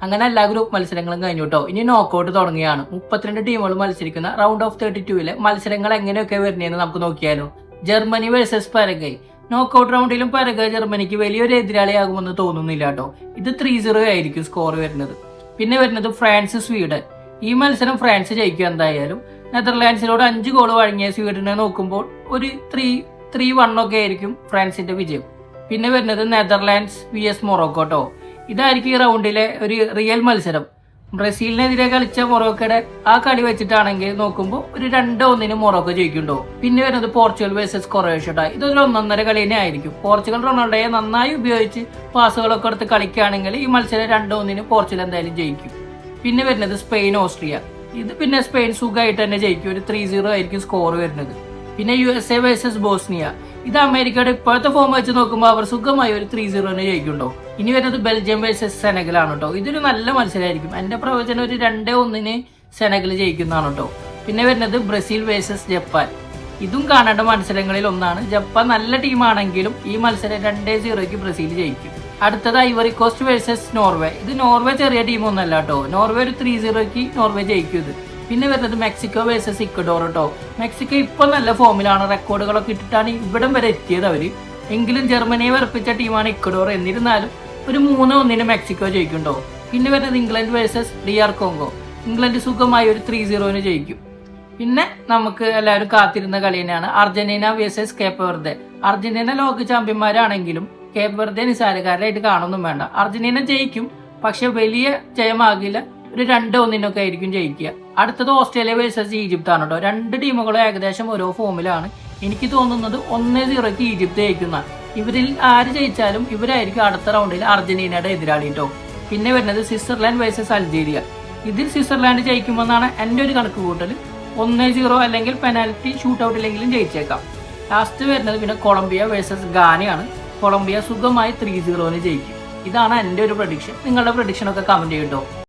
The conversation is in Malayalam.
അങ്ങനെ എല്ലാ ഗ്രൂപ്പ് മത്സരങ്ങളും കഴിഞ്ഞു കേട്ടോ. ഇനി നോക്കൌട്ട് തുടങ്ങുകയാണ്. 32 ടീമുകൾ മത്സരിക്കുന്ന റൗണ്ട് ഓഫ് 32 മത്സരങ്ങൾ എങ്ങനെയൊക്കെ വരുന്നതെന്ന് നമുക്ക് നോക്കിയാലോ. Germany versus Paraguay. നോക്കൌട്ട് റൗണ്ടിലും പരഗ്വേ ജർമ്മനിക്ക് വലിയൊരു എതിരാളിയാകുമെന്ന് തോന്നുന്നില്ല കേട്ടോ. ഇത് 3-0 ആയിരിക്കും സ്കോർ വരുന്നത്. പിന്നെ വരുന്നത് ഫ്രാൻസ് സ്വീഡൻ. ഈ മത്സരം ഫ്രാൻസ് ജയിക്കും എന്തായാലും. നെതർലാൻഡ്സിനോട് 5 ഗോൾ വഴങ്ങിയ സ്വീഡനെ നോക്കുമ്പോൾ ഒരു 3-1 ഒക്കെ ആയിരിക്കും ഫ്രാൻസിന്റെ വിജയം. പിന്നെ വരുന്നത് നെതർലാൻഡ്സ് vs മൊറോക്കോ കേട്ടോ. ഇതായിരിക്കും ഈ റൗണ്ടിലെ ഒരു റിയൽ മത്സരം. ബ്രസീലിനെതിരെ കളിച്ച മൊറോക്കയുടെ ആ കളി വെച്ചിട്ടാണെങ്കിൽ നോക്കുമ്പോൾ ഒരു 2-1 മൊറോക്കോ ജയിക്കുന്നുണ്ടോ. പിന്നെ വരുന്നത് പോർച്ചുഗൽ വേഴ്സസ് ക്രൊയേഷ്യ. ഇതൊരു 1-1 കളി തന്നെ ആയിരിക്കും. പോർച്ചുഗൽ റൊണാൾഡോയെ നന്നായി ഉപയോഗിച്ച് പാസുകളൊക്കെ എടുത്ത് കളിക്കുകയാണെങ്കിൽ ഈ മത്സരം 2-1 പോർച്ചുഗൽ എന്തായാലും ജയിക്കും. പിന്നെ വരുന്നത് സ്പെയിൻ ഓസ്ട്രിയ. ഇത് പിന്നെ സ്പെയിൻ സുഖമായിട്ട് തന്നെ ജയിക്കും. ഒരു 3-0 ആയിരിക്കും സ്കോർ വരുന്നത്. പിന്നെ USA വേഴ്സസ് ബോസ്നിയ. ഇത് അമേരിക്കയുടെ ഇപ്പോഴത്തെ ഫോം വെച്ച് നോക്കുമ്പോൾ അവർ സുഖമായി ഒരു 3-0 തന്നെ ജയിക്കുന്നുണ്ടോ. ഇനി വരുന്നത് ബെൽജിയം വേഴ്സസ് സെനഗലാണ് കേട്ടോ. ഇതൊരു നല്ല മത്സരമായിരിക്കും. എന്റെ പ്രവചനം ഒരു 2-1 സെനഗൽ ജയിക്കുന്നതാണ് കേട്ടോ. പിന്നെ വരുന്നത് ബ്രസീൽ വേഴ്സസ് ജപ്പാൻ. ഇതും കാണേണ്ട മത്സരങ്ങളിൽ ഒന്നാണ്. ജപ്പാൻ നല്ല ടീമാണെങ്കിലും ഈ മത്സരം 2-0 ബ്രസീൽ ജയിക്കും. അടുത്തത് ഐവറി കോസ്റ്റ് വേഴ്സസ് നോർവേ. ഇത് നോർവേ ചെറിയ ടീമൊന്നല്ല കേട്ടോ. നോർവേ ഒരു 3-0 നോർവേ ജയിക്കും ഇത്. പിന്നെ വരുന്നത് മെക്സിക്കോ വേഴ്സസ് ഇക്വഡോർ കേട്ടോ. മെക്സിക്കോ ഇപ്പൊ നല്ല ഫോമിലാണ്. റെക്കോർഡുകളൊക്കെ ഇട്ടിട്ടാണ് ഇവിടം വരെ എത്തിയത് അവര്. എങ്കിലും ജർമ്മനിയെ വെറുപ്പിച്ച ടീമാണ് ഇക്വഡോർ. എന്നിരുന്നാലും ഒരു 3-1 മെക്സിക്കോ ജയിക്കുന്നുണ്ടോ. പിന്നെ വരുന്നത് England versus DR Congo. England സുഖമായി ഒരു 3-0 ജയിക്കും. പിന്നെ നമുക്ക് എല്ലാവരും കാത്തിരുന്ന കളി തന്നെയാണ് Argentina versus Cape Verde. Argentina ലോക ചാമ്പ്യന്മാരാണെങ്കിലും കേപ്പ് വെർദെ നിസാരക്കാരായിട്ട് കാണൊന്നും വേണ്ട. അർജന്റീന ജയിക്കും, പക്ഷെ വലിയ ജയമാകില്ല. ഒരു 2-1 ആയിരിക്കും ജയിക്കുക. അടുത്തത് ഓസ്ട്രേലിയ വേഴ്സസ് ഈജിപ്ത് ആണ് കേട്ടോ. 2 ടീമുകളും ഏകദേശം ഓരോ ഫോമിലാണ്. എനിക്ക് തോന്നുന്നത് 1-0 ഈജിപ്ത് ജയിക്കുന്ന. ഇവരിൽ ആര് ജയിച്ചാലും ഇവരായിരിക്കും അടുത്ത റൗണ്ടിൽ അർജന്റീനയുടെ എതിരാളി കേട്ടോ. പിന്നെ വരുന്നത് സ്വിറ്റ്സർലാൻഡ് വേഴ്സസ് അൾജീരിയ. ഇതിൽ സ്വിറ്റ്സർലാൻഡ് ജയിക്കുമെന്നാണ് എൻ്റെ ഒരു കണക്ക് കൂട്ടൽ. 1-0 അല്ലെങ്കിൽ പെനാൽറ്റി ഷൂട്ട് ഔട്ടിലെങ്കിലും ജയിച്ചേക്കാം. ലാസ്റ്റ് വരുന്നത് പിന്നെ കൊളംബിയ വേഴ്സസ് ഗാനയാണ്. കൊളംബിയ സുഖമായി 3-0 ജയിക്കും. ഇതാണ് എൻ്റെ ഒരു പ്രഡിക്ഷൻ. നിങ്ങളുടെ പ്രഡിക്ഷൻ ഒക്കെ കമന്റ് ചെയ്യട്ടോ.